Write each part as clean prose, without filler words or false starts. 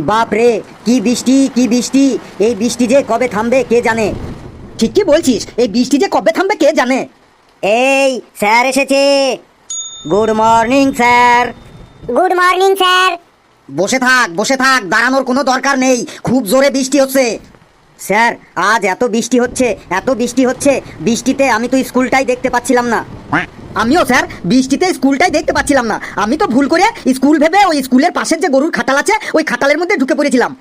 বাপ রে, কি বৃষ্টি কি বৃষ্টি! এই বৃষ্টি যে কবে থামবে কে জানে। ঠিকই বলছিস, এই বৃষ্টি যে কবে থামবে কে জানে। এই স্যার এসেছে। Good morning sir. Good morning sir. বসে থাক বসে থাক, দাঁড়ানোর কোনো দরকার নেই, খুব জোরে বৃষ্টি হচ্ছে। স্যার, আজ এত বৃষ্টি হচ্ছে এত বৃষ্টি হচ্ছে, বৃষ্টিতে আমি তো স্কুলটাই দেখতে পাচ্ছিলাম না। আমিও স্যার বৃষ্টিতে স্কুলটাই দেখতে পাচ্ছিলাম না। আমি তো ভুল করে স্কুল ভেবে ওই স্কুলের পাশের যে গরুর খাটাল আছে ওই খাটালের মধ্যে ঢুকে পড়েছিলাম।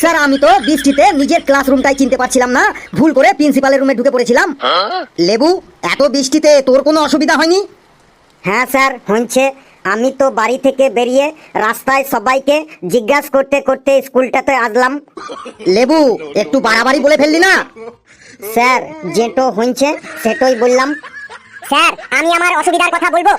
স্যার, আমি তো বৃষ্টিতে নিজের ক্লাসরুমটাই চিনতে পারছিলাম না, ভুল করে প্রিন্সিপালের রুমে ঢুকে পড়েছিলাম। লেবু, এত বৃষ্টিতে তোর কোনো অসুবিধা হয়নি? হ্যাঁ স্যার, হচ্ছে। আমি তো বাড়ি থেকে বেরিয়ে রাস্তায় সবাইকে জিজ্ঞাসা করতে করতে স্কুলটাতে আসলাম। লেবু, একটু বাড়াবাড়ি বলে ফেললি না? স্যার, যেটো হচ্ছে সেটাই বললাম। স্যার, আমি আমার অসুবিধার কথা বলবো?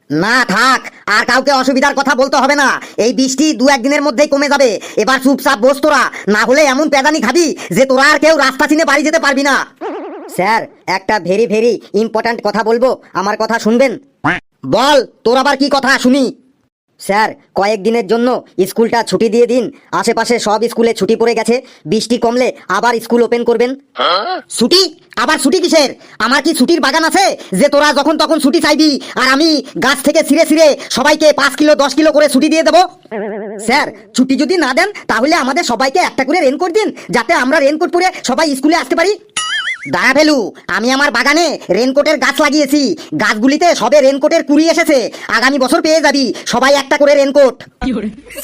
না থাক, আর কাউকে অসুবিধার কথা বলতে হবে না। এই বৃষ্টি দু একদিনের মধ্যেই কমে যাবে। এবার চুপচাপ বস তোরা, না হলে এমন পেদানি খাবি যে তোরা আর কেউ রাস্তা চিনে বাড়ি যেতে পারবি না। স্যার, একটা ভেরি ভেরি ইম্পর্ট্যান্ট কথা বলবো, আমার কথা শুনবেন? বল, তোর আবার কি কথা শুনি? স্যার, কয়েকদিনের জন্য স্কুলটা ছুটি দিয়ে দিন। আশেপাশে সব স্কুলে ছুটি পড়ে গেছে, বৃষ্টি কমলে আবার স্কুল ওপেন করবেন। ছুটি? আবার ছুটি কিসের? আমার কি ছুটির বাগান আছে যে তোরা যখন তখন ছুটি চাইবি আর আমি গাছ থেকে ছিঁড়ে ছিঁড়ে সবাইকে 5 কিলো 10 কিলো করে ছুটি দিয়ে দেবো? স্যার, ছুটি যদি না দেন তাহলে আমাদের সবাইকে একটা করে রেনকোট দিন, যাতে আমরা রেনকোট পরে সবাই স্কুলে আসতে পারি। দাঁড়া ফেলু, আমি আমার বাগানে রেনকোটের গাছ লাগিয়েছি, গাছগুলিতে সবে রেনকোটের কুড়ি এসেছে, আগামী বছর পেয়ে যাবি সবাই একটা করে রেনকোট।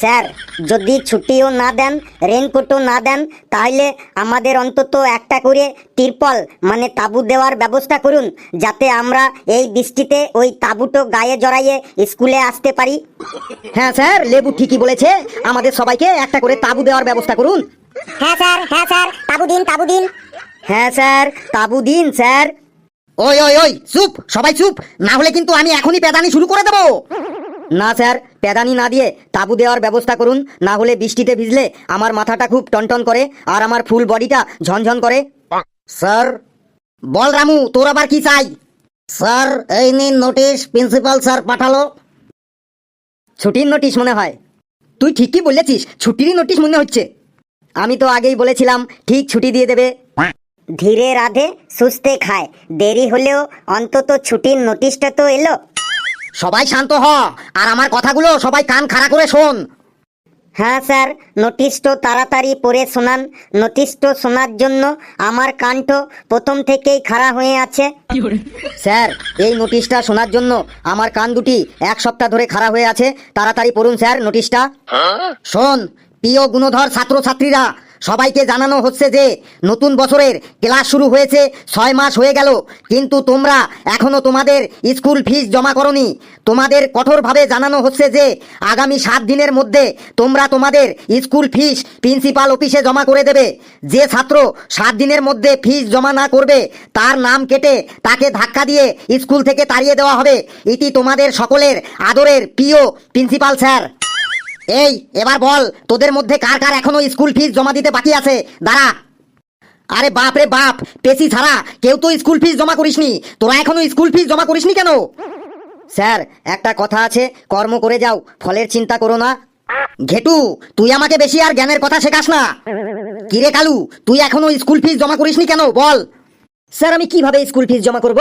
স্যার, যদি ছুটিও না দেন, রেনকোটও না দেন, তাহলে আমাদের অন্তত একটা করে তিরপল মানে তাঁবু দেওয়ার ব্যবস্থা করুন, যাতে আমরা এই বৃষ্টিতে ওই তাঁবুটো গায়ে জড়াইয়ে স্কুলে আসতে পারি। হ্যাঁ স্যার, লেবু ঠিকই বলেছে, আমাদের সবাইকে একটা করে তাঁবু দেওয়ার ব্যবস্থা করুন। হ্যাঁ স্যার, হ্যাঁ স্যার, তাঁবু দিন, তাঁবু দিন। হ্যাঁ স্যার, তাঁবু দিন স্যার। ওই ওই ওই, চুপ, সবাই চুপ, না হলে কিন্তু আমি এখনই পেদানি শুরু করে দেবো। না স্যার, পেদানি না দিয়ে তাঁবু দেওয়ার ব্যবস্থা করুন, না হলে বৃষ্টিতে ভিজলে আমার মাথাটা খুব টনটন করে আর আমার ফুল বডিটা ঝনঝন করে। স্যার। বল রামু, তোর আবার কি চাই? স্যার, এই নিন নোটিশ, প্রিন্সিপাল স্যার পাঠালো। ছুটির নোটিশ মনে হয়? তুই ঠিকই বলেছিস, ছুটিরই নোটিশ মনে হচ্ছে। আমি তো আগেই বলেছিলাম ঠিক ছুটি দিয়ে দেবে। ধীরে রাধে সুস্থে খায়, দেরি হলেও অন্তত ছুটির নোটিশটা তো এলো। সবাই শান্ত হ, আর আমার কথাগুলো সবাই কান খাড়া করে শোন। হ্যাঁ স্যার, নোটিশটো তাড়াতাড়ি পড়ে শোনান। নোটিশটো শোনার জন্য আমার কানটো প্রথম থেকেই খাড়া হয়ে আছে। স্যার, এই নোটিশটা শোনার জন্য আমার কান দুটি 1 সপ্তাহ ধরে খাড়া হয়ে আছে। তাড়াতাড়ি পড়ুন স্যার নোটিশটা। শোন, প্রিয় গুণধর ছাত্রছাত্রীরা, সবাইকে জানানো হচ্ছে যে নতুন বছরের ক্লাস শুরু হয়েছে 6 মাস হয়ে গেল, কিন্তু তোমরা এখনো তোমাদের স্কুল ফিস জমা করনি। তোমাদের কঠোরভাবে জানানো হচ্ছে যে আগামী 7 দিনের মধ্যে তোমরা তোমাদের স্কুল ফিস প্রিন্সিপাল অফিসে জমা করে দেবে। যে ছাত্র 7 দিনের মধ্যে ফিস জমা না করবে তার নাম কেটে তাকে ধাক্কা দিয়ে স্কুল থেকে তাড়িয়ে দেওয়া হবে। এটি তোমাদের সকলের আদরের প্রিয় প্রিন্সিপাল স্যার। এই, এবার বল, তোদের মধ্যে কার কার এখনো স্কুল ফিস জমা দিতে বাকি আছে? দাঁড়া। আরে বাপ রে বাপ, পেশি ছাড়া কেউ তো স্কুল ফিস জমা করিসনি। তোরা এখনো স্কুল ফিস জমা করিসনি কেন? স্যার, একটা কথা আছে, কর্ম করে যাও, ফলের চিন্তা করো না। ঘেটু, তুই আমাকে বেশি আর জ্ঞানের কথা শেখাস না। কিরে কালু, তুই এখনো স্কুল ফিস জমা করিসনি কেন বল? স্যার, আমি কিভাবে স্কুল ফিস জমা করব?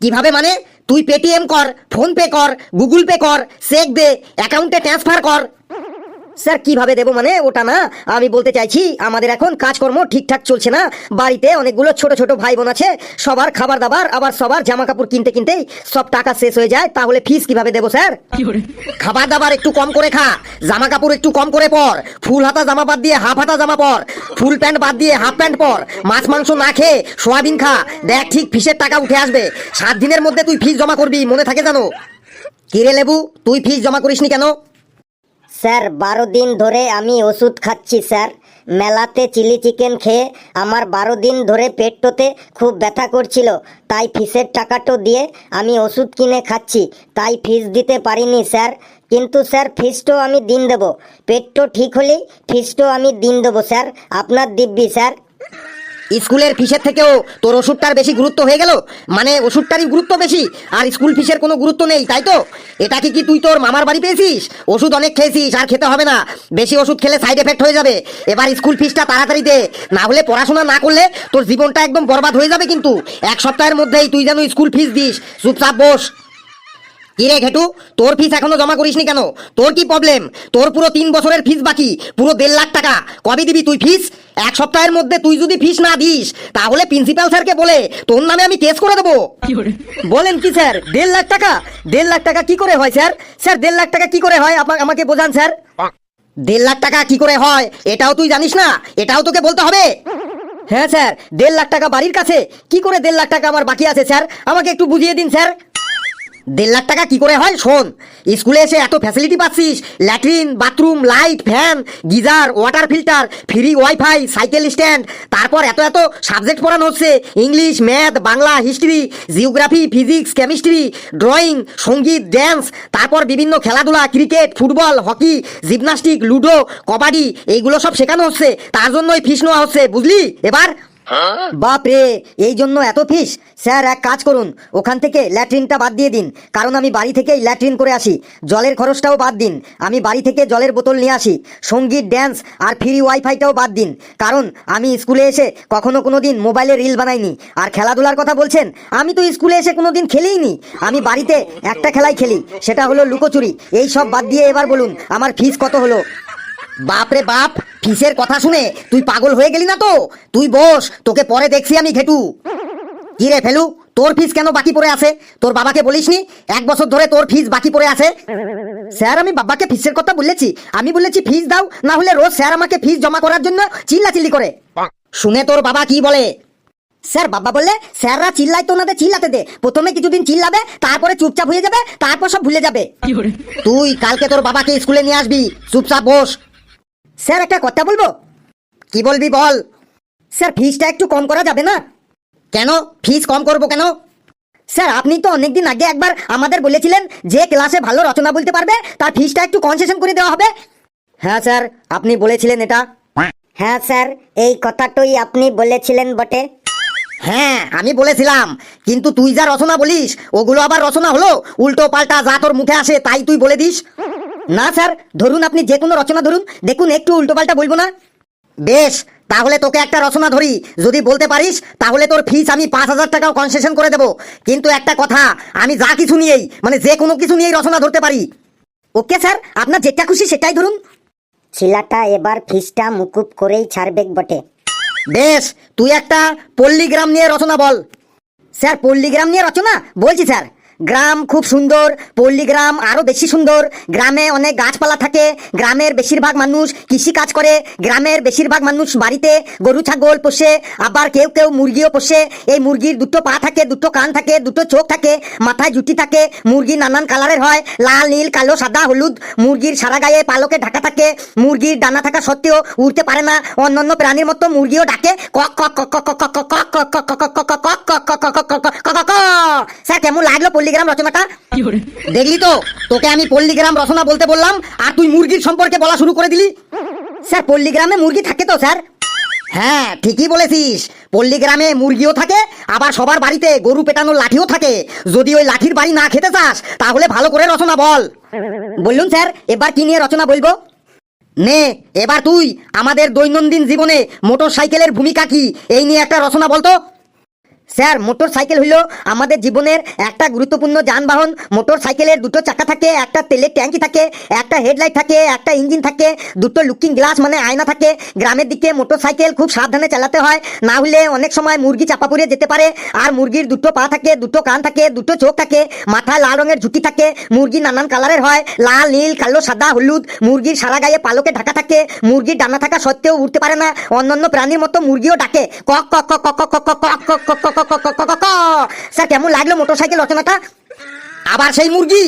কিভাবে মানে? তুই পেটিএম কর, ফোন পে কর, গুগল পে কর, চেক দে, অ্যাকাউন্টে ট্রান্সফার কর। স্যার, কিভাবে দেবো মানে ওটা না, আমি বলতে চাইছি আমাদের এখন কাজকর্ম ঠিকঠাক চলছে না। বাড়িতে অনেকগুলো ছোট ছোট ভাই বোন আছে, সবার খাবার দাবার আবার সবার জামা কাপড় কিনতে কিনতেই সব টাকা শেষ হয়ে যায়, তাহলে ফিস কিভাবে দেবো স্যার? খাবার দাবার একটু কম করে খা, জামা কাপড় একটু কম করে পর, ফুল হাতা জামা বাদ দিয়ে হাফ হাতা জামা পর, ফুল প্যান্ট বাদ দিয়ে হাফ প্যান্ট পর, মাছ মাংস না খেয়ে সোয়াবিন খা, দেখ ঠিক ফিসের টাকা উঠে আসবে। 7 দিনের মধ্যে তুই ফিস জমা করবি, মনে থাকে জানো? কিরে লেবু, তুই ফিস জমা করিসনি কেন? স্যার, 12 দিন ধরে আমি ওষুধ খাচ্ছি স্যার। মেলাতে চিলি চিকেন খেয়ে আমার 12 দিন ধরে পেটটোতে খুব ব্যথা করছিল, তাই ফিসের টাকাটো দিয়ে আমি ওষুধ কিনে খাচ্ছি, তাই ফিস দিতে পারিনি স্যার। কিন্তু স্যার, ফিসটো আমি দিন দেবো, পেটটো ঠিক হলেই ফিসটো আমি দিন দেবো স্যার, আপনার দিব্যি স্যার। স্কুলের ফিসের থেকেও তোর ওষুধটার বেশি গুরুত্ব হয়ে গেল, মানে ওষুধটারই গুরুত্ব বেশি আর স্কুল ফিসের কোনো গুরুত্ব নেই, তাই তো? এটা কি তুই তোর মামার বাড়ি পেয়েছিস? ওষুধ অনেক খেয়েছিস, আর খেতে হবে না, বেশি ওষুধ খেলে সাইড এফেক্ট হয়ে যাবে। এবার স্কুল ফিসটা তাড়াতাড়ি দে, না হলে পড়াশোনা না করলে তোর জীবনটা একদম বরবাদ হয়ে যাবে। কিন্তু 1 সপ্তাহের মধ্যেই তুই যেন স্কুল ফিস দিস। চুপচাপ বস। কিরে ঘেটু, তোর ফিস এখনো জমা করিসনি কেন? তোর কি প্রবলেম? তোর পুরো 3 বছরের ফিস বাকি, পুরো 1.5 লাখ টাকা। কবে দিবি তুই ফিস? 1 সপ্তাহের মধ্যে তুই যদি ফিস না দিস তাহলে প্রিন্সিপাল স্যারকে বলে তোর নামে আমি কেস করে দেবো। বলেন কি স্যার? 1.5 লাখ টাকা? 1.5 লাখ টাকা কি করে হয় স্যার? স্যার 1.5 লাখ টাকা কি করে হয় আমাকে বোঝান স্যার। 1.5 লাখ টাকা কি করে হয় এটাও তুই জানিস না? এটাও তোকে বলতে হবে? হ্যাঁ স্যার, 1.5 লাখ টাকা বাড়ির কাছে। কি করে 1.5 লাখ টাকা আমার বাকি আছে স্যার? আমাকে একটু বুঝিয়ে দিন স্যার। 1.5 লাখ টাকা কি করে হয় শোন। স্কুলে এসে এত ফ্যাসিলিটি পাচ্ছিস, latrine, bathroom, light, fan, geyser, water filter, free wifi, cycle stand, তারপর এত এত সাবজেক্ট পড়ানো হচ্ছে, English, math, Bangla, history, geography, physics, chemistry, drawing, সঙ্গীত, ড্যান্স, তারপর বিভিন্ন খেলাধুলা, cricket, football, hockey, gymnastic, ludo, kabaddi, এইগুলো সব শেখানো হচ্ছে। তার জন্যই ফিস নেওয়া হচ্ছে, বুঝলি? এবার বাপ রে, এই জন্য এত ফিস? স্যার এক কাজ করুন, ওখান থেকে ল্যাট্রিনটা বাদ দিয়ে দিন, কারণ আমি বাড়ি থেকেই ল্যাট্রিন করে আসি। জলের খরচটাও বাদ দিন, আমি বাড়ি থেকে জলের বোতল নিয়ে আসি। সঙ্গীত, ড্যান্স আর ফ্রি ওয়াইফাইটাও বাদ দিন, কারণ আমি স্কুলে এসে কখনো কোনো দিন মোবাইলে রিল বানাইনি। আর খেলাধুলার কথা বলছেন, আমি তো স্কুলে এসে কোনো দিন খেলেইনি। আমি বাড়িতে একটা খেলাই খেলি, সেটা হলো লুকোচুরি। এই সব বাদ দিয়ে এবার বলুন আমার ফিস কত হলো? বাপরে বাপ, ফিসের কথা শুনে তুই পাগল হয়ে গেলি না তো? তুই বস, তোকে পরে দেখছি আমি ঘেটু। কি রে ফেলু, তোর ফিস কেন বাকি পড়ে আছে? তোর বাবাকে বলিসনি 1 বছর ধরে তোর ফিস বাকি পড়ে আছে? স্যার আমি বাবাকে ফিসের কথা বলেছি, আমি বলেছি ফিস দাও, না হলে রোজ স্যার আমাকে ফিস জমা করার জন্য চিল্লাচিল্লি করে। শুনে তোর বাবা কি বলে? স্যার বাবা বললে স্যাররা চিল্লাই তো ওনাদের চিল্লাতে দে, প্রথমে কিছুদিন চিল্লাবে, তারপরে চুপচাপ হয়ে যাবে, তারপর সব ভুলে যাবে। তুই কালকে তোর বাবাকে স্কুলে নিয়ে আসবি, চুপচাপ বস। স্যার একটা কথা বলবো। কি বলবি বল। স্যার ফিসটা একটু কম করা যাবে না? কেন ফিস কম করবো কেন? স্যার আপনি তো অনেকদিন আগে একবার আমাদের বলেছিলেন যে ক্লাসে ভালো রচনা বলতে পারবে তার ফিসটা একটু কনসেশন করে দেওয়া হবে। হ্যাঁ স্যার, আপনি বলেছিলেন এটা। হ্যাঁ স্যার, এই কথাটাই আপনি বলেছিলেন বটে। হ্যাঁ আমি বলেছিলাম, কিন্তু তুই যা রচনা বলিস ওগুলো আবার রচনা হলো? উল্টো পাল্টা যা তোর মুখে আসে তাই তুই বলে দিস। না স্যার, ধরুন আপনি যে কোনো রচনা ধরুন, দেখুন একটু উল্টো পাল্টা বলবো না। বেশ, তাহলে তোকে একটা রচনা ধরি, যদি বলতে পারিস তাহলে তোর ফিস আমি 5,000 টাকাও কনসেশন করে দেবো। কিন্তু একটা কথা, আমি যা কিছু নিয়েই, মানে যে কোনো কিছু নিয়েই রচনা ধরতে পারি। ওকে স্যার, আপনার যেটা খুশি সেটাই ধরুন। ছেলেটা এবার ফিসটা মুকুব করেই ছাড়বে বটে। বেশ, তুই একটা পল্লীগ্রাম নিয়ে রচনা বল। স্যার পল্লীগ্রাম নিয়ে রচনা বলছি স্যার। গ্রাম খুব সুন্দর, পল্লীগ্রাম আরো বেশি সুন্দর। গ্রামে অনেক গাছপালা থাকে, গ্রামের বেশিরভাগ মানুষ কৃষি কাজ করে, গ্রামের বেশিরভাগ মানুষ বাড়িতে গরু ছাগল পোষে, আবার কেউ কেউ মুরগিও পোষে। এই মুরগির 2টো পা থাকে, 2টো কান থাকে, 2টো চোখ থাকে, মাথায় জুটি থাকে। মুরগি নানান কালারের হয়, লাল, নীল, কালো, সাদা, হলুদ। মুরগির সারা গায়ে পালকে ঢাকা থাকে। মুরগির ডানা থাকা সত্ত্বেও উড়তে পারে না। অন্যান্য প্রাণীর মতো মুরগিও ডাকে কক কক কক কক কক কক কক কক কক কক কক কক কক কক কক কক কক। স্যার কেমন লাগলো পল্লীগ্রাম রচনাটা? দেখলি তো, তোকে আমি পল্লীগ্রাম রচনা বলতে বললাম আর তুই মুরগির সম্পর্কে বলা শুরু করে দিলি। স্যার পল্লীগ্রামে মুরগি থাকে তো স্যার? হ্যাঁ ঠিকই বলেছিস, পল্লীগ্রামে মুরগিও থাকে, আবার সবার বাড়িতে গরু পেটানোর লাঠিও থাকে। যদি ওই লাঠির বাড়ি না খেতে চাস তাহলে ভালো করে রচনা বল। বললুন স্যার, এবার কি নিয়ে রচনা বলবো? নে এবার তুই আমাদের দৈনন্দিন জীবনে মোটর সাইকেলের ভূমিকা কি এই নিয়ে একটা রচনা বলতো। স্যার মোটর সাইকেল হইল আমাদের জীবনের একটা গুরুত্বপূর্ণ যানবাহন। মোটর সাইকেলের 2টো চাকা থাকে, একটা তেলের ট্যাঙ্কি থাকে, একটা হেডলাইট থাকে, একটা ইঞ্জিন থাকে, 2টো লুকিং গ্লাস মানে আয়না থাকে। গ্রামের দিকে মোটর সাইকেল খুব সাবধানে চালাতে হয়, না হলে অনেক সময় মুরগি চাপা পড়ে যেতে পারে। আর মুরগির 2টো পা থাকে, 2টো কান থাকে, 2টো চোখ থাকে, মাথায় লাল রঙের ঝুঁটি থাকে। মুরগি নানান কালারের হয়, লাল, নীল, কালো, সাদা, হলুদ। মুরগির সারা গায়ে পালকে ঢাকা থাকে। মুরগির ডানা থাকা সত্ত্বেও উঠতে পারে না। অন্যান্য প্রাণীর মতো মুরগিও ডাকে কক কক কক কক কক কক কক কক কক। স্যার কেমন লাগলো মোটরসাইকেল রচনাটা? আবার সেই মুরগি?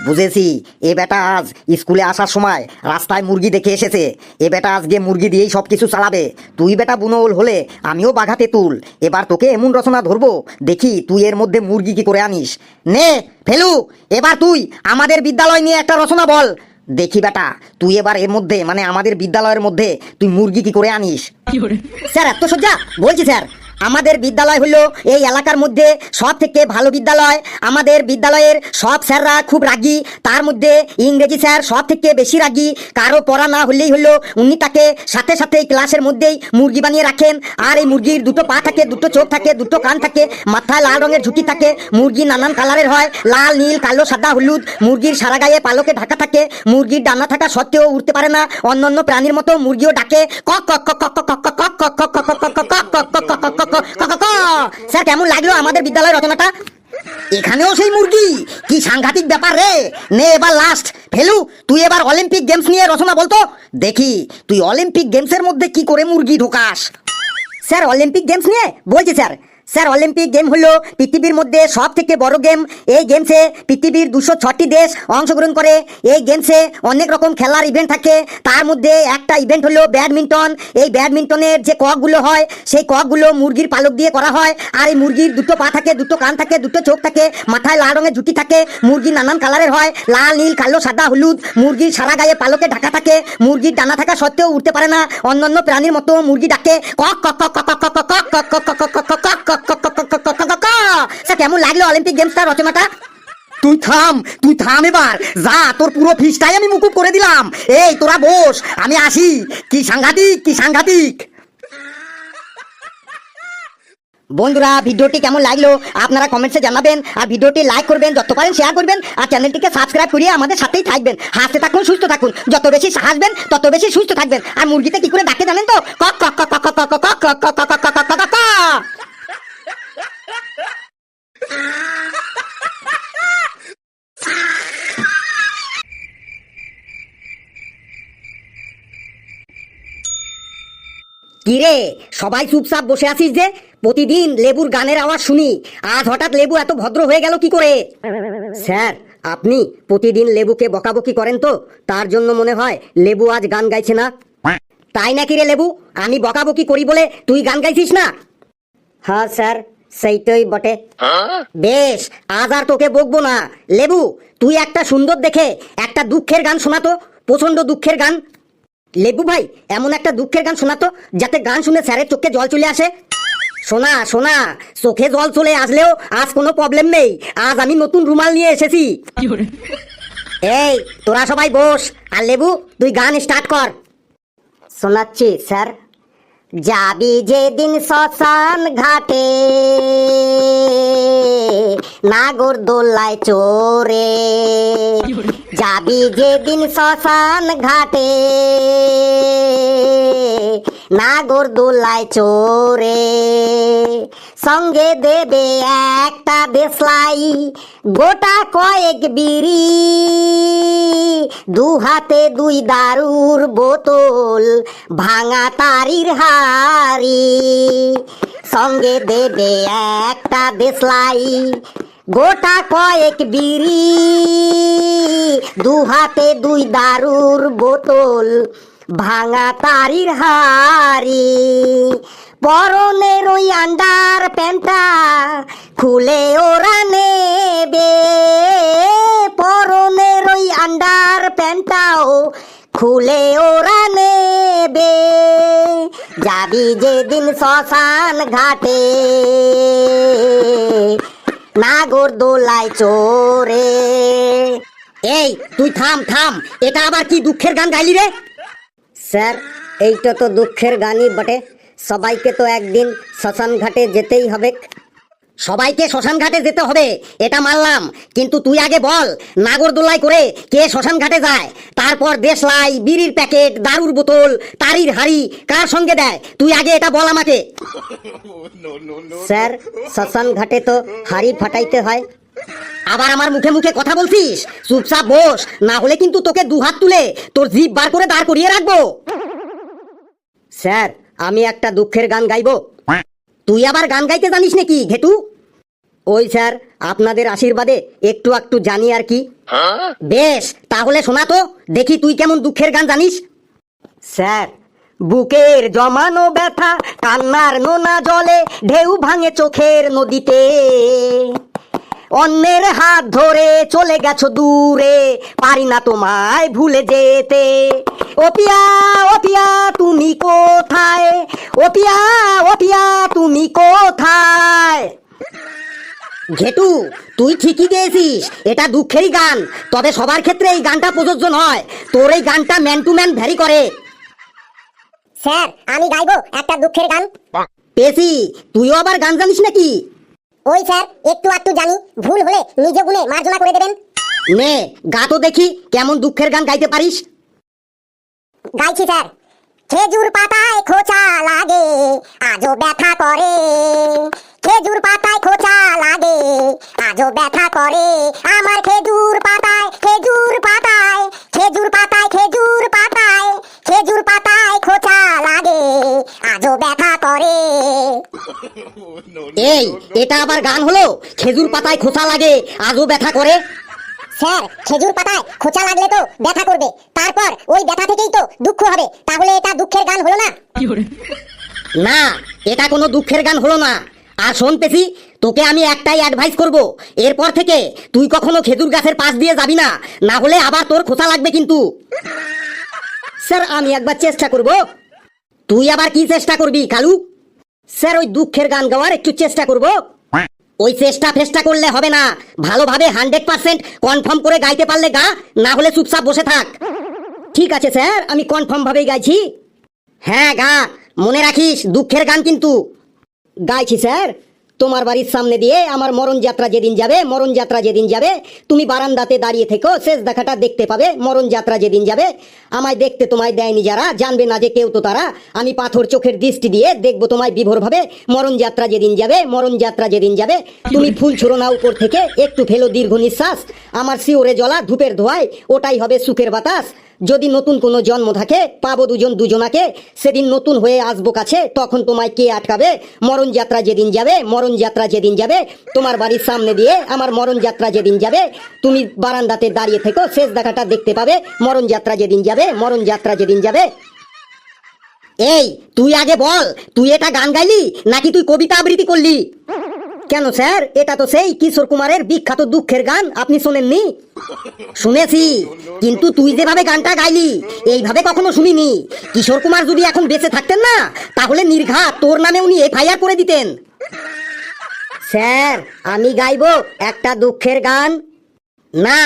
বুঝেছি, এ বেটা আজ স্কুলে আসার সময় রাস্তায় মুরগি দেখে এসেছে। এ বেটা আজকে মুরগি দিয়েই সব কিছু চালাবে। তুই বেটা বুনোল হলে আমিও বাঘাতে তুল। এবার তোকে এমন রচনা ধরবো, দেখি তুই এর মধ্যে মুরগি কি করে আনিস। নে ফেলু, এবার তুই আমাদের বিদ্যালয় নিয়ে একটা রচনা বল। দেখি বেটা, তুই এবার এর মধ্যে মানে আমাদের বিদ্যালয়ের মধ্যে তুই মুরগি কি করে আনিস? স্যার এত সজ্জা বলছি স্যার, আমাদের বিদ্যালয় হলো এই এলাকার মধ্যে সব থেকে ভালো বিদ্যালয়। আমাদের বিদ্যালয়ের সব স্যাররা খুব রাগী, তার মধ্যে ইংরেজি স্যার সব থেকে বেশি রাগী। কারো পড়া না হলেই হলো উনি তাকে সাথে সাথে ক্লাসের মধ্যেই মুরগি বানিয়ে রাখেন। আর এই মুরগির দুটো পা থাকে, দুটো চোখ থাকে, দুটো কান থাকে, মাথায় লাল রঙের ঝুঁটি থাকে। মুরগি নানান কালারের হয়, লাল, নীল, কালো, সাদা, হলুদ। মুরগির সারা গায়ে পালকে ঢাকা থাকে। মুরগির ডানা থাকা সত্ত্বেও উড়তে পারে না। অন্যান্য প্রাণীর মতো মুরগিও ডাকে কক কক কক কক কক কক কক কক কক কক কক কক কক কক কক কক। স্যার কেমন লাগলো আমাদের বিদ্যালয়ের রচনাটা? এখানেও সেই মুরগি, কি সাংঘাতিক ব্যাপার রে। নে এবার লাস্ট ফেলু, তুই এবার অলিম্পিক গেমস নিয়ে রচনা বলতো দেখি, তুই অলিম্পিক গেমসের মধ্যে কি করে মুরগি ঢোকাস? স্যার অলিম্পিক গেমস নিয়ে বলছি স্যার। স্যার অলিম্পিক গেম হলো পৃথিবীর মধ্যে সব থেকে বড় গেম। এই গেমসে পৃথিবীর 206টি দেশ অংশগ্রহণ করে। এই গেমসে অনেক রকম খেলার ইভেন্ট থাকে, তার মধ্যে একটা ইভেন্ট হলো ব্যাডমিন্টন। এই ব্যাডমিন্টনের যে ককগুলো হয় সেই ককগুলো মুরগির পালক দিয়ে করা হয়। আর এই মুরগির দুটো পা থাকে, দুটো কান থাকে, দুটো চোখ থাকে, মাথায় লাল রঙের ঝুঁটি থাকে। মুরগি নানান কালারের হয়, লাল, নীল, কালো, সাদা, হলুদ। মুরগির সারা গায়ে পালকে ঢাকা থাকে। মুরগির ডানা থাকা সত্ত্বেও উঠতে পারে না। অন্যান্য প্রাণীর মতো মুরগি ডাকে কক কক কক কক কক কক কক কক কক কক কক কক কক। স্যার কেমন লাগলো অলিম্পিক গেমসটা রচনাটা? তুই থাম এবার, যা তোর পুরো ফিসটাই আমি মুকুব করে দিলাম। এই তোরা বস, আমি আসি। কি সাংঘাতিক, কি সাংঘাতিক। বন্ধুরা ভিডিওটি কেমন লাগলো আপনারা কমেন্টসে জানাবেন, আর ভিডিওটি লাইক করবেন, যত পারেন শেয়ার করবেন, আর চ্যানেলটিকে সাবস্ক্রাইব করিয়ে আমাদের সাথেই থাকবেন। হাসতে থাকুন, সুস্থ থাকুন, যত বেশি হাসবেন তত বেশি সুস্থ থাকবেন। আর মুরগিতে কি করে ডাকে জানেন তো? কক কক কক কক কক কক কক কক কক কক কক কক কক। কিরে সবাই চুপচাপ বসে আছিস যে? প্রতিদিন লেবুর গানের আওয়াজ শুনি, আজ হঠাৎ লেবু এত ভদ্র হয়ে গেল কি করে? স্যার আপনি প্রতিদিন লেবুকে বকাবকি করেন তো, তার জন্য মনে হয় লেবু আজ গান গাইছে না। তাই নাকি রে লেবু? আমি বকাবকি করি বলে তুই গান গাইছিস না? হ্যাঁ স্যার, সেইটাই বটে। বেশ, আজ আর তোকে বকবো না। লেবু তুই একটা সুন্দর দেখে একটা দুঃখের গান শোনাতো, প্রচন্ড দুঃখের গান। লেবু ভাই এমন একটা দুঃখের গান শোনাতো যাতে গান শুনে স্যারের চোখে জল চলে আসে। শোনা শোনা, চোখে জল চলে আসলেও আজ কোনো প্রবলেম নেই, আজ আমি নতুন রুমাল নিয়ে এসেছি। এই তোরা সবাই বস, আর লেবু তুই গান স্টার্ট কর। শোনাচ্ছি স্যার। যাবি যেদিন শ্মশান ঘাটে, নাগর দোলায় চোরে। যাবি যেদিন শ্মশান ঘাটে, নাগর দোলায় চোরে। সঙ্গে দেবে একটা দেশলাই, গোটা কয়েক বিড়ি, দু হাতে দুই দারুর বোতল, ভাঙা তারির হাড়ি। সঙ্গে দেবে একটা দেশলাই, গোটা কয়েক বিড়ি, দু হাতে দুই দারুর বোতল, ভাঙা তারির হাড়ি। পরনের ওই আন্ডার প্যান্টটা খুলে ওরা নেবে, পরনের ওই আন্ডার প্যান্টটাও খুলে ওরা নেবে। যাবি যেদিন শ্মশান ঘাটে, নাগর দোলায় চোরে। এই তুই থাম থাম, এটা আবার কি দুঃখের গান গাইলি রে? স্যার এইটা তো দুঃখের গানই বটে, সবাইকে তো একদিন শ্মশান ঘাটে যেতেই হবে। সবাইকে শ্মশান ঘাটে যেতে হবে এটা মানলাম, কিন্তু তুই আগে বল নাগরদোলায় করে কে শ্মশান ঘাটে যায়? তারপর দেশলাই, বিড়ির প্যাকেট, দারুর বোতল, তারির হাড়ি কার সঙ্গে দেয়? তুই আগে এটা বল আমাকে। স্যার শ্মশান ঘাটে তো হাড়ি ফাটাইতে হয়। আবার আমার মুখে মুখে কথা বলছিস? চুপচাপ বস, না হলে কিন্তু তোকে দুহাত তুলে তোর জিভ বার করে দাঁড় করিয়ে রাখবো। স্যার আমি একটা দুঃখের গান গাইবো। তুই আবার গান গাইতে জানিস নাকি ঘেটু? ওই স্যার আপনাদের আশীর্বাদে একটু একটু জানি আর কি। বেশ তাহলে শোনা তো দেখি তুই কেমন দুঃখের গান জানিস। স্যার বুকের জমানো ব্যথা, কান্নার নোনা জলে ঢেউ ভাঙে চোখের নদীতে। অন্যের হাত ধরে চলে গেছো দূরে, পারি না তোমায় ভুলে যেতে। ও পিয়া তুমি কোথায়, ও পিয়া তুমি কোথায়। ঘেটু, তুই ঠিকই গেয়েছিস, এটা দুঃখেরই গান, তবে সবার ক্ষেত্রে এই গানটা প্রযোজ্য নয়। তোর এই গানটা ম্যান টু ম্যান ভ্যারি করে। স্যার আমি গাইবো একটা দুঃখের গান। পেছি, তুইও আবার গান জানিস নাকি? ওই স্যার একটু আধটু জানি, ভুল হলে নিজ গুণে মার্জনা করে দেবেন। নে গা তো দেখি কেমন দুঃখের গান গাইতে পারিস। গাইছি স্যার। খেজুর পাতায় খোঁচা লাগে আজও ব্যথা করে, খেজুর পাতায় খোঁচা লাগে আজও ব্যথা করে, আমার খেজুর পাতায় খেজুর পাতায় খেজুর পাতায় খেজুর পাতায় খেজুর পাতায় খোঁচা লাগে আজও ব্যথা করে। এই এটা আবার গান হলো? খেজুর পাতায় খোঁচা লাগে আজও ব্যথা করে? স্যার খেজুর পাতায় খোঁচা লাগলে তো ব্যথা করবে, তারপর ওই ব্যথা থেকেই তো দুঃখ হবে, তাহলে এটা দুঃখের গান হলো না? না, এটা কোনো দুঃখের গান হলো না। আর শোন পেছি, তোকে আমি একটাই অ্যাডভাইস করব, এরপর থেকে তুই কখনো খেজুর গাছের পাশ দিয়ে যাবি না, না হলে আবার তোর খোঁচা লাগবে কিন্তু। স্যার আমি একবার চেষ্টা করব। তুই আবার কি চেষ্টা করবি কালু? স্যার ওই দুঃখের গান গাওয়ার একটু চেষ্টা করব। ওই চেষ্টা ফেষ্টা করলে হবে না, ভালোভাবে 100% কনফার্ম করে গাইতে পারলে গা, না হলে চুপচাপ বসে থাক। ঠিক আছে স্যার, আমি কনফার্ম ভাবেই গাইছি। হ্যাঁ গা, মনে রাখিস দুঃখের গান কিন্তু। গাইছি স্যার। তোমার বাড়ির সামনে দিয়ে আমার মরণ যাত্রা যেদিন যাবে, মরণ যাত্রা যেদিন যাবে, তুমি বারান্দাতে দাঁড়িয়ে থেকো, শেষ দেখাটা দেখতে পাবে। মরণ যাত্রা যেদিন যাবে, আমায় দেখতে তোমায় দেয়নি যারা, জানবে না যে কেউ তো তারা, আমি পাথর চোখের দৃষ্টি দিয়ে দেখবো তোমায় বিভোর ভাবে। মরণ যাত্রা যেদিন যাবে, মরণ যাত্রা যেদিন যাবে, তুমি ফুল ছুড়ো না উপর থেকে, একটু ফেলো দীর্ঘ নিঃশ্বাস, আমার শিওরে জ্বলা ধূপের ধোঁয়ায় ওটাই হবে সুখের বাতাস। যদি নতুন কোনো জন্ম থাকে, পাবো দুজন দুজনাকে, সেদিন নতুন হয়ে আসবো কাছে, তখন তোমায় কে আটকাবে। মরণ যাত্রা যেদিন যাবে, মরণ যাত্রা যেদিন যাবে, তোমার বাড়ির সামনে দিয়ে আমার মরণ যাত্রা যেদিন যাবে, তুমি বারান্দাতে দাঁড়িয়ে থেকো, শেষ দেখাটা দেখতে পাবে। মরণ যাত্রা যেদিন যাবে, মরণ যাত্রা যেদিন যাবে। এই তুই আগে বল, তুই এটা গান গাইলি নাকি তুই কবিতা আবৃত্তি করলি? কেন স্যার, এটা তো সেই কিশোর কুমারের বিখ্যাত দুঃখের গান, আপনি শোনেননি? শুনেছি, কিন্তু তুই যেভাবে গানটা গাইলি এইভাবে কখনো শুনিনি। কিশোর কুমার যদি এখন বেঁচে থাকতেন না, তাহলে নির্ঘাত তোর নামে উনি এফআইআর করে দিতেন। স্যার আমি গাইবো একটা দুঃখের গান। না,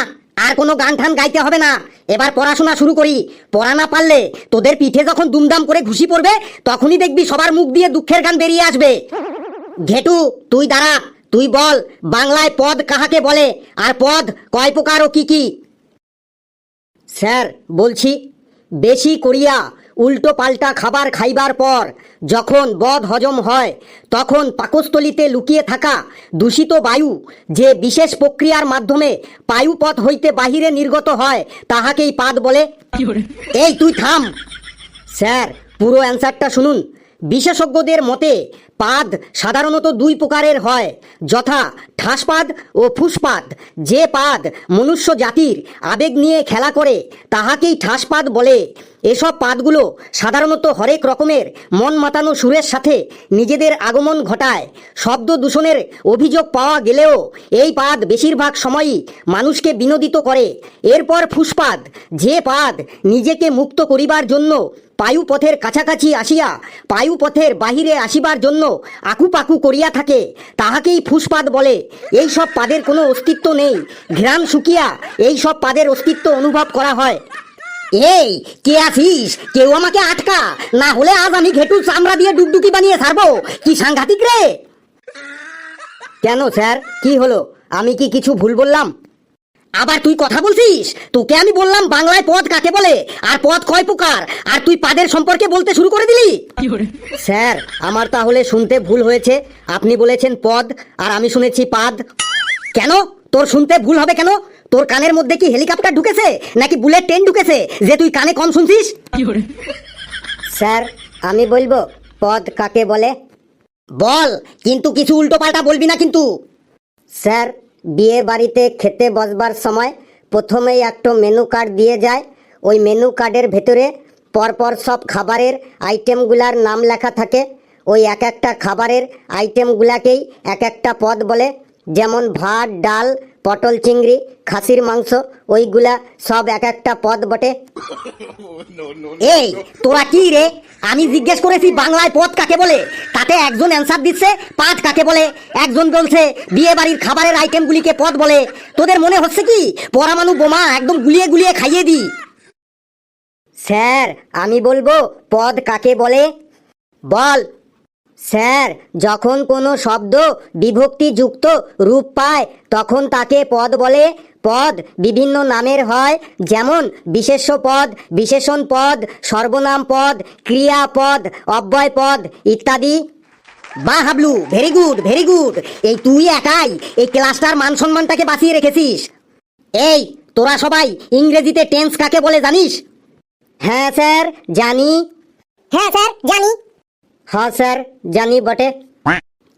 আর কোনো গান ঠান গাইতে হবে না, এবার পড়াশোনা শুরু করি। পড়া না পারলে তোদের পিঠে যখন দুমদাম করে ঘুষি পড়বে, তখনই দেখবি সবার মুখ দিয়ে দুঃখের গান বেরিয়ে আসবে। ঘেটু তুই দাঁড়া, তুই বল বাংলায় পদ কাহাকে বলে, আর পদ কয় প্রকার ও কি কি? স্যার বলছি, বেশি করিয়া উল্টো পাল্টা খাবার খাইবার পর যখন বদ হজম হয়, তখন পাকস্থলিতে লুকিয়ে থাকা দূষিত বায়ু যে বিশেষ প্রক্রিয়ার মাধ্যমে পায়ুপথ হইতে বাহিরে নির্গত হয়, তাহাকেই পাদ বলে। এই তুই থাম। স্যার পুরো অ্যান্সারটা শুনুন। বিশেষজ্ঞদের মতে পাদ সাধারণত দুই প্রকারের হয়, যথা ঠাসপাদ ও ফুসপাদ। যে পাদ মনুষ্য জাতির আবেগ নিয়ে খেলা করে তাহাকেই ঠাসপাদ বলে। এসব পাদগুলো সাধারণত হরেক রকমের মন মাতানো সুরের সাথে নিজেদের আগমন ঘটায়। শব্দ দূষণের অভিযোগ পাওয়া গেলেও এই পাদ বেশিরভাগ সময়ই মানুষকে বিনোদিত করে। এরপর ফুসপাদ, যে পাদ নিজেকে মুক্ত করিবার জন্য পায়ুপথের কাছাকাছি আসিয়া পায়ুপথের বাহিরে আসিবার জন্য আকুপাকু করিয়া থাকে, তাহাকেই ফুসপাদ বলে। এই সব পাদের কোনো অস্তিত্ব নেই, ঘ্রাণ শুকিয়া এই সব পাদের অস্তিত্ব অনুভব করা হয়। এই কে আছিস? কেউ আমাকে আটকা, না হলে আজ আমি ঘেটুর চামড়া দিয়ে ডুগডুগি বানিয়ে ছাড়বো। কি সাংঘাতিক রে! কেন স্যার, কি হলো? আমি কি কিছু ভুল বললাম? আবার তুই কথা বলছিস? তোকে আমি বললাম বাংলায় পদ কাকে বলে আর পদ কয় প্রকার, আর তুই পাদের সম্পর্কে বলতে শুরু করে দিলি। স্যার আমার তাহলে শুনতে ভুল হয়েছে, আপনি বলেছেন পদ আর আমি শুনেছি পাদ। কেন তোর শুনতে ভুল হবে কেন? তোর কানের মধ্যে কি হেলিকপ্টার ঢুকেছে নাকি বুলেট ট্রেন ঢুকেছে যে তুই কানে কম শুনছিস? স্যার আমি বলবো পদ কাকে বলে। বল, কিন্তু কিছু উল্টো পাল্টা বলবি না কিন্তু। স্যার বিয়ে বাড়িতে খেতে বসবার সময় প্রথমেই একটা মেনু কার্ড দিয়ে যায়, ওই মেনু কার্ডের ভেতরে পরপর সব খাবারের আইটেমগুলার নাম লেখা থাকে। ওই এক একটা খাবারের আইটেমগুলাকেই এক একটা পদ বলে। যেমন ভাত, ডাল, পটল চিংড়ি, খাসির মাংস, ওইগুলা সব এক একটা পদ বটে। এই তোরা কি রে, আমি জিজ্ঞেস করেছি বাংলায় পদ কাকে বলে, তাতে একজন অ্যান্সার দিচ্ছে পাত কাকে বলে, একজন বলছে বিয়ে বাড়ির খাবারের আইটেমগুলিকে পদ বলে। তোদের মনে হচ্ছে কি পরমাণু বোমা একদম গুলিয়ে গুলিয়ে খাইয়ে দি? স্যার আমি বলবো পদ কাকে বলে। বল। স্যার যখন কোনো শব্দ বিভক্তিযুক্ত রূপ পায় তখন তাকে পদ বলে। পদ বিভিন্ন নামের হয়, যেমন বিশেষ্য পদ, বিশেষণ পদ, সর্বনাম পদ, ক্রিয়াপদ, অব্যয় পদ ইত্যাদি। বাহ Hablu, very good very good. এই তুই একাই এই ক্লাসটার মান সম্মানটাকে বাঁচিয়ে রেখেছিস। এই তোরা সবাই ইংরেজিতে টেন্স কাকে বলে জানিস? হ্যাঁ স্যার জানি। হ্যাঁ স্যার জানি। হ্যাঁ স্যার জানি বটে।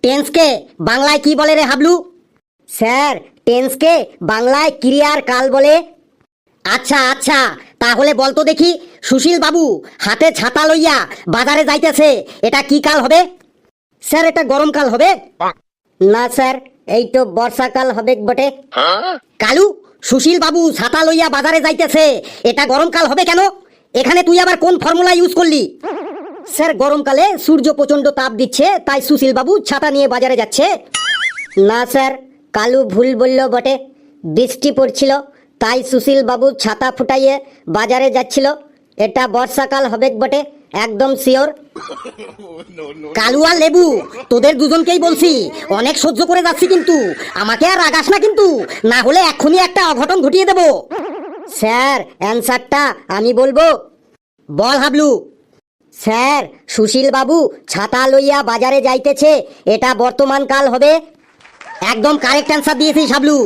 টেন্সকে বাংলায় কি বলে রে হাবলু? স্যার টেন্সকে বাংলায় ক্রিয়ার কাল বলে। আচ্ছা আচ্ছা, তাহলে বলতো দেখি, সুশীল বাবু হাতে ছাতা লইয়া বাজারে যাইতেছে, এটা কি কাল হবে? স্যার এটা গরমকাল হবে। না স্যার এই তো বর্ষাকাল হবে বটে। কালু, সুশীল বাবু ছাতা লইয়া বাজারে যাইতেছে, এটা গরমকাল হবে কেন? এখানে তুই আবার কোন ফর্মুলা ইউজ করলি? স্যার গরমকালে সূর্য প্রচন্ড তাপ দিচ্ছে, তাই সুশীল বাবু ছাতা নিয়ে বাজারে যাচ্ছে। না স্যার, কালু ভুল বলল বটে। বৃষ্টি পড়ছিল, তাই সুশীল বাবু ছাতা ফুটাইয়ে বাজারে যাচ্ছিল। এটা বর্ষাকাল হবে বটে, একদম শিওর। কালু আর লেবু, তোদের দুজনকেই বলছি, অনেক সহ্য করে যাচ্ছি, কিন্তু আমাকে আর রাগাস না কিন্তু, না হলে এক্ষুনি একটা অঘটন ঘটিয়ে দেব। স্যার অ্যান্সারটা আমি বলবো। বল হাবলু। স্যার সুশীল বাবু ছাতা লইয়া বাজারে যাইতেছে, এটা বর্তমান কাল হবে। একদম কারেক্ট অ্যান্সার দিয়েছিস হাবলু।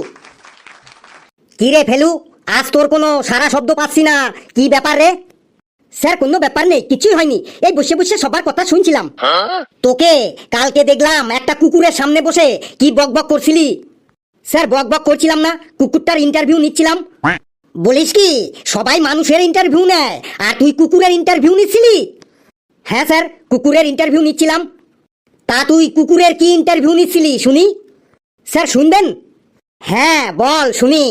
কি রে ফেলু, আজ তোর কোনো সারা শব্দ পাচ্ছি না, কি ব্যাপার রে? স্যার কোনো ব্যাপার নেই, কিছুই হয়নি, এই বসে বসে সবার কথা শুনছিলাম। তোকে কালকে দেখলাম একটা কুকুরের সামনে বসে কি বক বক করছিলি। স্যার বক বক করছিলাম না, কুকুরটার ইন্টারভিউ নিচ্ছিলাম। বলিস কি, সবাই মানুষের ইন্টারভিউ নেয় আর তুই কুকুরের ইন্টারভিউ নিচ্ছিলি? হ্যাঁ স্যার কুকুরের ইন্টারভিউ নিচ্ছিলাম। তা তুই কুকুরের কি ইন্টারভিউ নিচ্ছিলি শুনি? স্যার শুনবেন? হ্যাঁ বল শুনি।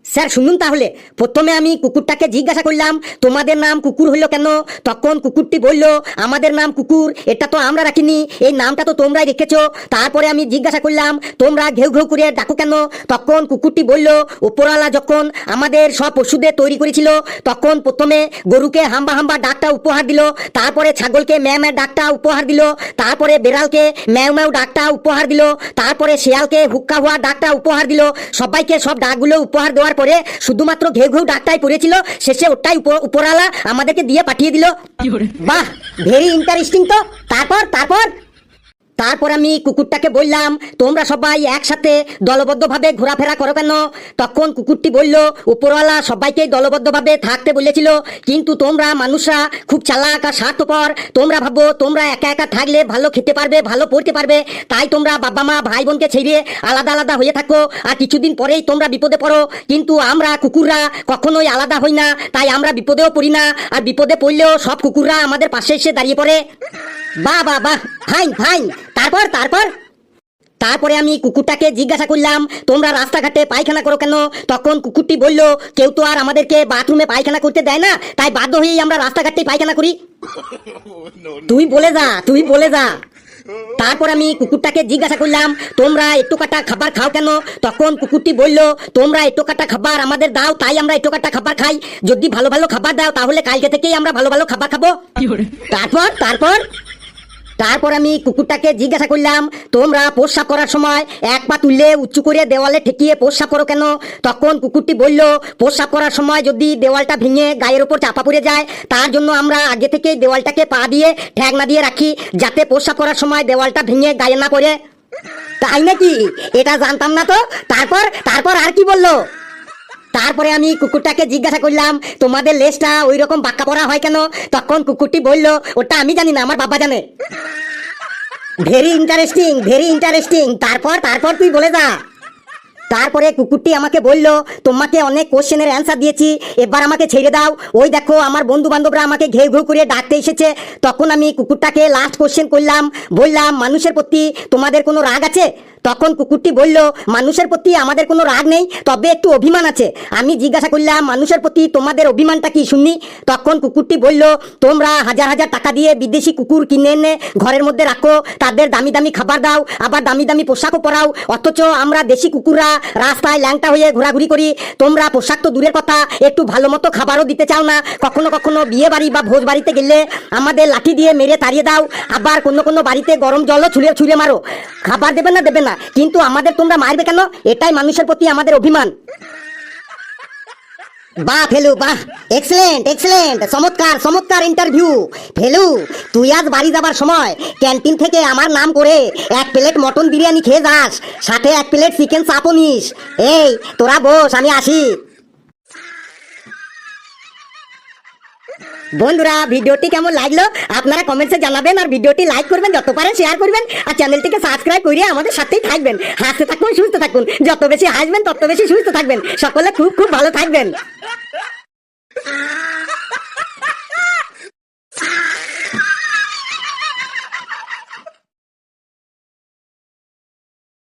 স্যার শুনুন তাহলে। প্রথমে আমি কুকুরটাকে জিজ্ঞাসা করলাম, তোমাদের নাম কুকুর হইল কেন? তখন কুকুরটি বলল, আমাদের নাম কুকুর, এটা তো আমরা রাখিনি, এই নামটা তো তোমরাই রেখেছো। তারপরে আমি জিজ্ঞাসা করলাম, তোমরা ঘেউ ঘেউ করে ডাকো কেন? তখন কুকুরটি বলল, উপরওয়ালা যখন আমাদের সব পশুদের তৈরি করেছিল, তখন প্রথমে গরুকে হাম্বা হাম্বা ডাকটা উপহার দিল, তারপরে ছাগলকে ম্যাও ম্যাও ডাকটা উপহার দিল, তারপরে বেড়ালকে ম্যাও ম্যাও ডাকটা উপহার দিল, তারপরে শিয়ালকে হুক্কা হুয়া ডাকটা উপহার দিল। সবাইকে সব ডাকগুলো উপহার দেওয়ার পরে শুধুমাত্র ঘেউ ঘেউ ডাকটাই পড়েছিল, শেষে ওটাই উপরওয়ালা আমাদেরকে দিয়ে পাঠিয়ে দিল। বাহ, ভেরি ইন্টারেস্টিং তো। তারপর তারপর তারপর আমি কুকুরটাকে বললাম, তোমরা সবাই একসাথে দলবদ্ধভাবে ঘোরাফেরা করো কেন? তখন কুকুরটি বলল, উপরওয়ালা সবাইকে দলবদ্ধভাবে থাকতে বলেছিল, কিন্তু তোমরা মানুষরা খুব চালাক আর স্বার্থপর, তোমরা ভাবো তোমরা একা একা থাকলে ভালো খেতে পারবে, ভালো পড়তে পারবে, তাই তোমরা বাবা মা ভাই বোনকে ছেড়ে আলাদা আলাদা হয়ে থাকো, আর কিছুদিন পরেই তোমরা বিপদে পড়ো। কিন্তু আমরা কুকুররা কখনোই আলাদা হই না, তাই আমরা বিপদেও পড়ি না, আর বিপদে পড়লেও সব কুকুররা আমাদের পাশে এসে দাঁড়িয়ে পড়ে। বাহ বাহ বাহ, ফাইন ফাইন। তারপর তারপর তারপরে আমি কুকুরটাকে জিজ্ঞাসা করলাম, তোমরা রাস্তাঘাটে পায়খানা করো কেন? তখন কুকুরটি বলল, কেউ তো আর আমাদেরকে বাথরুমে পায়খানা করতে দেয় না, তাই বাধ্য হয়েই আমরা রাস্তাঘাটে পায়খানা করি। তুই বলে যা, তুই বলে যা। তারপর আমি কুকুরটাকে জিজ্ঞাসা করলাম, তোমরা একটু কাটা খাবার খাও কেন? তখন কুকুরটি বলল, তোমরা একটু কাটা খাবার আমাদের দাও, তাই আমরা একটু কাটা খাবার খাই। যদি ভালো ভালো খাবার দাও তাহলে কালকে থেকেই আমরা ভালো ভালো খাবার খাবো। তারপর তারপর তারপর আমি কুকুরটাকে জিজ্ঞাসা করলাম, তোমরা প্রস্রাব করার সময় এক পা তুললে উঁচু করে দেওয়ালে ঠেকিয়ে প্রস্রাব করো কেন? তখন কুকুরটি বলল, প্রস্রাব করার সময় যদি দেওয়ালটা ভেঙে গায়ের উপর চাপা পড়ে যায়, তার জন্য আমরা আগে থেকেই দেওয়ালটাকে পা দিয়ে ঠ্যাংনা দিয়ে রাখি, যাতে প্রস্রাব করার সময় দেওয়ালটা ভেঙে গায়ে না পড়ে। তাই নাকি? এটা জানতাম না তো। তারপর তারপর আর কি বললো? তারপরে আমি কুকুরটাকে জিজ্ঞাসা করলাম, তোমাদের লেজটা ওই রকম বাঁকা পড়া হয় কেন? তখন কুকুরটি বলল, ওটা আমি জানি না, আমার বাবা জানে। Very interesting very interesting. তারপর তারপর তুই বলে যা। তারপরে কুকুরটি আমাকে বলল, তোমাকে অনেক কোশ্চেনের অ্যান্সার দিয়েছি, এবার আমাকে ছেড়ে দাও। ওই দেখো আমার বন্ধু বান্ধবরা আমাকে ঘেউ ঘেউ করে ডাকতে এসেছে। তখন আমি কুকুরটাকে লাস্ট কোশ্চেন করলাম, বললাম, মানুষের প্রতি তোমাদের কোনো রাগ আছে? তখন কুকুরটি বলল, মানুষের প্রতি আমাদের কোনো রাগ নেই, তবে একটু অভিমান আছে। আমি জিজ্ঞাসা করলাম, মানুষের প্রতি তোমাদের অভিমানটা কি শুনি? তখন কুকুরটি বলল, তোমরা হাজার হাজার টাকা দিয়ে বিদেশি কুকুর কিনে এনে ঘরের মধ্যে রাখো, তাদের দামি দামি খাবার দাও, আবার দামি দামি পোশাকও পরাও, অথচ আমরা দেশি কুকুররা রাস্তায় ল্যাংটা হয়ে ঘোরাঘুরি করি। তোমরা পোশাক তো দূরের কথা, একটু ভালো মতো খাবারও দিতে চাও না। কখনো কখনো বিয়ে বাড়ি বা ভোজ বাড়িতে গেলে আমাদের লাঠি দিয়ে মেরে তাড়িয়ে দাও, আবার কোনো কোনো বাড়িতে গরম জলও ছুঁড়ে ছুঁড়ে মারো। খাবার দেবে না দেবে না, কিন্তু আমাদের তোমরা মারবে কেন? এটাই মানুষের প্রতি আমাদের অভিমান। বাহ ফেলু, বাহ, এক্সেলেন্ট এক্সেলেন্ট, চমৎকার চমৎকার ইন্টারভিউ। ফেলু, তুই আজ বাড়ি যাবার সময় ক্যান্টিন থেকে আমার নাম করে 1 প্লেট মটন বিরিয়ানি খেয়ে যাস, সাথে 1 প্লেট চিকেন চাপও নিস। এই তোরা বস, আমি আসি। বন্ধুরা, ভিডিওটি কেমন লাগলো আপনারা কমেন্টসে জানাবেন, আর ভিডিওটি লাইক করবেন, যত পারেন শেয়ার করবেন, আর চ্যানেলটিকে সাবস্ক্রাইব করে আমাদের সাথেই থাকবেন। হাসতে থাকুন, সুস্থ থাকুন, যত বেশি হাসবেন তত বেশি সুস্থ থাকবেন। সকলে খুব খুব ভালো থাকবেন।